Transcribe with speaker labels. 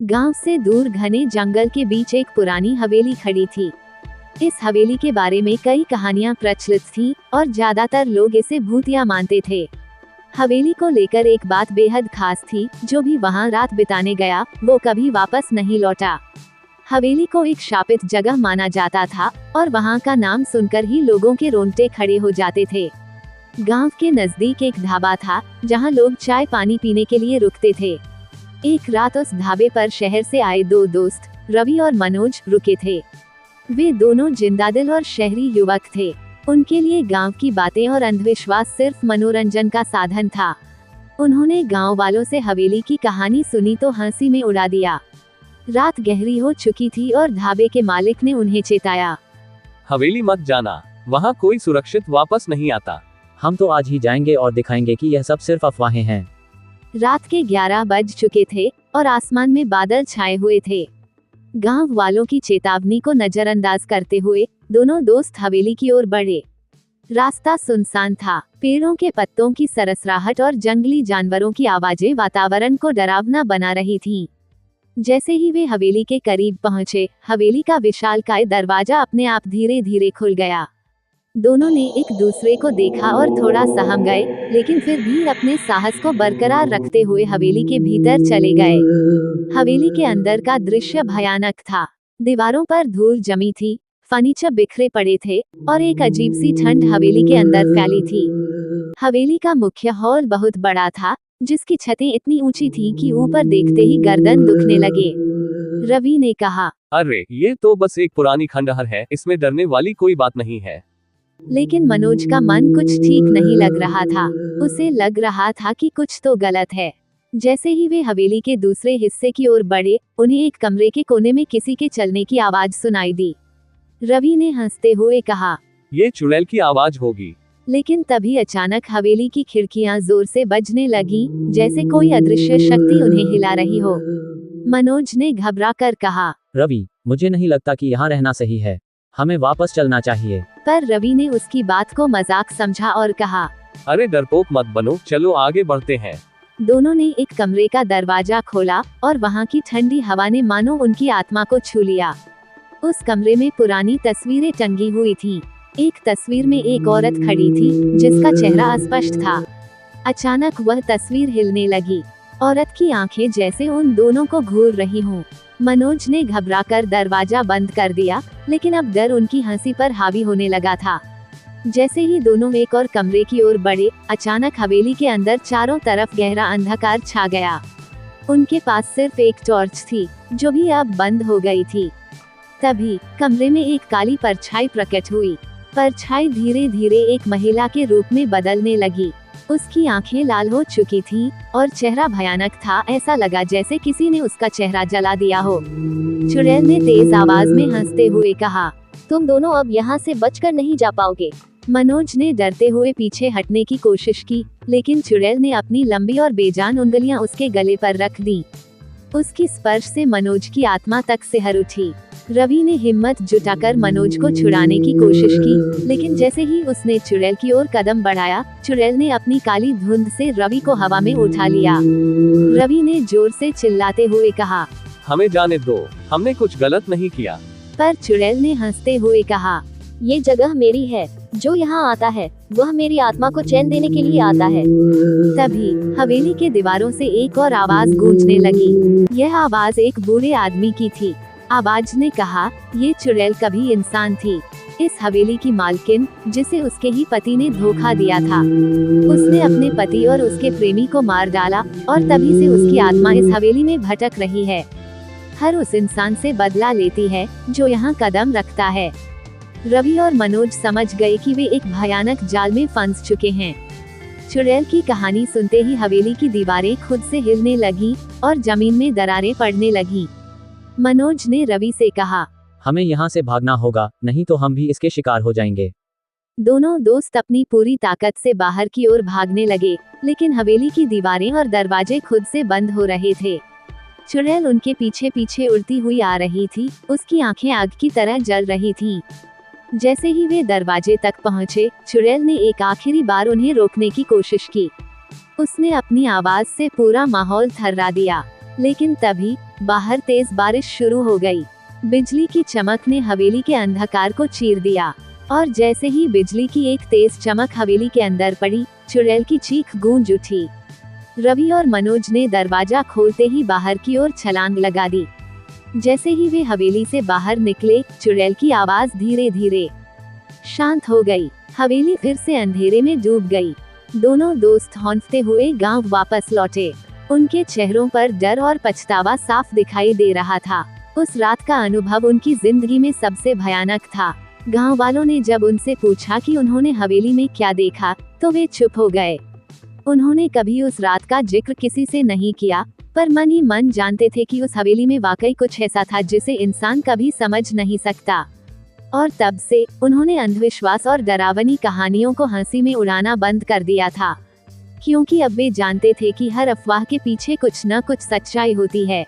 Speaker 1: गांव से दूर घने जंगल के बीच एक पुरानी हवेली खड़ी थी। इस हवेली के बारे में कई कहानियां प्रचलित थी और ज्यादातर लोग इसे भूतिया मानते थे। हवेली को लेकर एक बात बेहद खास थी, जो भी वहां रात बिताने गया वो कभी वापस नहीं लौटा। हवेली को एक शापित जगह माना जाता था और वहां का नाम सुनकर ही लोगों के रोंगटे खड़े हो जाते थे। गांव के नजदीक एक ढाबा था जहां लोग चाय पानी पीने के लिए रुकते थे। एक रात उस ढाबे पर शहर से आए दो दोस्त रवि और मनोज रुके थे। वे दोनों जिंदादिल और शहरी युवक थे। उनके लिए गांव की बातें और अंधविश्वास सिर्फ मनोरंजन का साधन था। उन्होंने गांव वालों से हवेली की कहानी सुनी तो हंसी में उड़ा दिया। रात गहरी हो चुकी थी और ढाबे के मालिक ने उन्हें चेताया,
Speaker 2: हवेली मत जाना, वहाँ कोई सुरक्षित वापस नहीं आता।
Speaker 3: हम तो आज ही जाएंगे और दिखाएंगे कि यह सब सिर्फ अफवाहें हैं।
Speaker 1: रात के 11 बज चुके थे और आसमान में बादल छाए हुए थे। गांव वालों की चेतावनी को नजरअंदाज करते हुए दोनों दोस्त हवेली की ओर बढ़े। रास्ता सुनसान था। पेड़ों के पत्तों की सरसराहट और जंगली जानवरों की आवाजें वातावरण को डरावना बना रही थीं। जैसे ही वे हवेली के करीब पहुंचे, हवेली का विशालकाय दरवाजा अपने आप धीरे धीरे खुल गया। दोनों ने एक दूसरे को देखा और थोड़ा सहम गए, लेकिन फिर भी अपने साहस को बरकरार रखते हुए हवेली के भीतर चले गए। हवेली के अंदर का दृश्य भयानक था। दीवारों पर धूल जमी थी, फर्नीचर बिखरे पड़े थे और एक अजीब सी ठंड हवेली के अंदर फैली थी। हवेली का मुख्य हॉल बहुत बड़ा था, जिसकी छतें इतनी ऊंची थी कि ऊपर देखते ही गर्दन दुखने लगे। रवि ने कहा,
Speaker 2: अरे ये तो बस एक पुरानी खंडहर है, इसमें डरने वाली कोई बात नहीं है।
Speaker 1: लेकिन मनोज का मन कुछ ठीक नहीं लग रहा था। उसे लग रहा था कि कुछ तो गलत है। जैसे ही वे हवेली के दूसरे हिस्से की ओर बढ़े, उन्हें एक कमरे के कोने में किसी के चलने की आवाज सुनाई दी। रवि ने हंसते हुए कहा,
Speaker 2: ये चुड़ैल की आवाज होगी।
Speaker 1: लेकिन तभी अचानक हवेली की खिड़कियां जोर से बजने लगी, जैसे कोई अदृश्य शक्ति उन्हें हिला रही हो। मनोज ने घबरा कर कहा,
Speaker 3: रवि, मुझे नहीं लगता कि यहाँ रहना सही है। हमें वापस चलना चाहिए।
Speaker 1: पर रवि ने उसकी बात को मजाक समझा और कहा,
Speaker 2: अरे डरपोक मत बनो, चलो आगे बढ़ते हैं।
Speaker 1: दोनों ने एक कमरे का दरवाजा खोला और वहां की ठंडी हवा ने मानो उनकी आत्मा को छू लिया। उस कमरे में पुरानी तस्वीरें टंगी हुई थीं। एक तस्वीर में एक औरत खड़ी थी, जिसका चेहरा अस्पष्ट था। अचानक वह तस्वीर हिलने लगी। औरत की आंखें जैसे उन दोनों को घूर रही हों। मनोज ने घबराकर दरवाजा बंद कर दिया, लेकिन अब डर उनकी हंसी पर हावी होने लगा था। जैसे ही दोनों एक और कमरे की ओर बढ़े, अचानक हवेली के अंदर चारों तरफ गहरा अंधकार छा गया। उनके पास सिर्फ एक टॉर्च थी, जो भी अब बंद हो गई थी। तभी कमरे में एक काली परछाई प्रकट हुई। परछाई धीरे धीरे एक महिला के रूप में बदलने लगी। उसकी आंखें लाल हो चुकी थीं और चेहरा भयानक था। ऐसा लगा जैसे किसी ने उसका चेहरा जला दिया हो। चुड़ैल ने तेज आवाज में हंसते हुए कहा, तुम दोनों अब यहाँ से बचकर नहीं जा पाओगे। मनोज ने डरते हुए पीछे हटने की कोशिश की, लेकिन चुड़ैल ने अपनी लंबी और बेजान उंगलियां उसके गले पर रख दी। उसकी स्पर्श से मनोज की आत्मा तक सिहर उठी। रवि ने हिम्मत जुटाकर मनोज को छुड़ाने की कोशिश की, लेकिन जैसे ही उसने चुड़ैल की ओर कदम बढ़ाया, चुड़ैल ने अपनी काली धुंध से रवि को हवा में उठा लिया। रवि ने जोर से चिल्लाते हुए कहा,
Speaker 2: हमें जाने दो, हमने कुछ गलत नहीं किया।
Speaker 1: पर चुड़ैल ने हंसते हुए कहा, ये जगह मेरी है। जो यहाँ आता है वह मेरी आत्मा को चैन देने के लिए आता है। तभी हवेली के दीवारों से एक और आवाज गूंजने लगी। यह आवाज एक बूढ़े आदमी की थी। आवाज ने कहा, ये चुड़ैल कभी इंसान थी, इस हवेली की मालकिन, जिसे उसके ही पति ने धोखा दिया था। उसने अपने पति और उसके प्रेमी को मार डाला और तभी से उसकी आत्मा इस हवेली में भटक रही है। हर उस इंसान से बदला लेती है जो यहाँ कदम रखता है। रवि और मनोज समझ गए कि वे एक भयानक जाल में फंस चुके हैं। चुड़ैल की कहानी सुनते ही हवेली की दीवारें खुद से हिलने लगी और जमीन में दरारें पड़ने लगी। मनोज ने रवि से कहा,
Speaker 3: हमें यहाँ से भागना होगा, नहीं तो हम भी इसके शिकार हो जाएंगे।
Speaker 1: दोनों दोस्त अपनी पूरी ताकत से बाहर की ओर भागने लगे, लेकिन हवेली की दीवारें और दरवाजे खुद से बंद हो रहे थे। चुड़ैल उनके पीछे पीछे उड़ती हुई आ रही थी। उसकी आंखें आग की तरह जल रही थीं। जैसे ही वे दरवाजे तक पहुंचे, चुड़ैल ने एक आखिरी बार उन्हें रोकने की कोशिश की। उसने अपनी आवाज से पूरा माहौल थर्रा दिया। लेकिन तभी बाहर तेज बारिश शुरू हो गई। बिजली की चमक ने हवेली के अंधकार को चीर दिया, और जैसे ही बिजली की एक तेज चमक हवेली के अंदर पड़ी, चुड़ैल की चीख गूंज उठी। रवि और मनोज ने दरवाजा खोलते ही बाहर की ओर छलांग लगा दी। जैसे ही वे हवेली से बाहर निकले, चुड़ैल की आवाज धीरे धीरे शांत हो गई। हवेली फिर से अंधेरे में डूब गई। दोनों दोस्त हौंफते हुए गांव वापस लौटे। उनके चेहरों पर डर और पछतावा साफ दिखाई दे रहा था। उस रात का अनुभव उनकी जिंदगी में सबसे भयानक था। गांव वालों ने जब उनसे पूछा कि उन्होंने हवेली में क्या देखा, तो वे चुप हो गए। उन्होंने कभी उस रात का जिक्र किसी से नहीं किया, पर मन ही मन जानते थे कि उस हवेली में वाकई कुछ ऐसा था जिसे इंसान कभी समझ नहीं सकता। और तब से उन्होंने अंधविश्वास और डरावनी कहानियों को हंसी में उड़ाना बंद कर दिया था, क्योंकि अब वे जानते थे कि हर अफवाह के पीछे कुछ न कुछ सच्चाई होती है।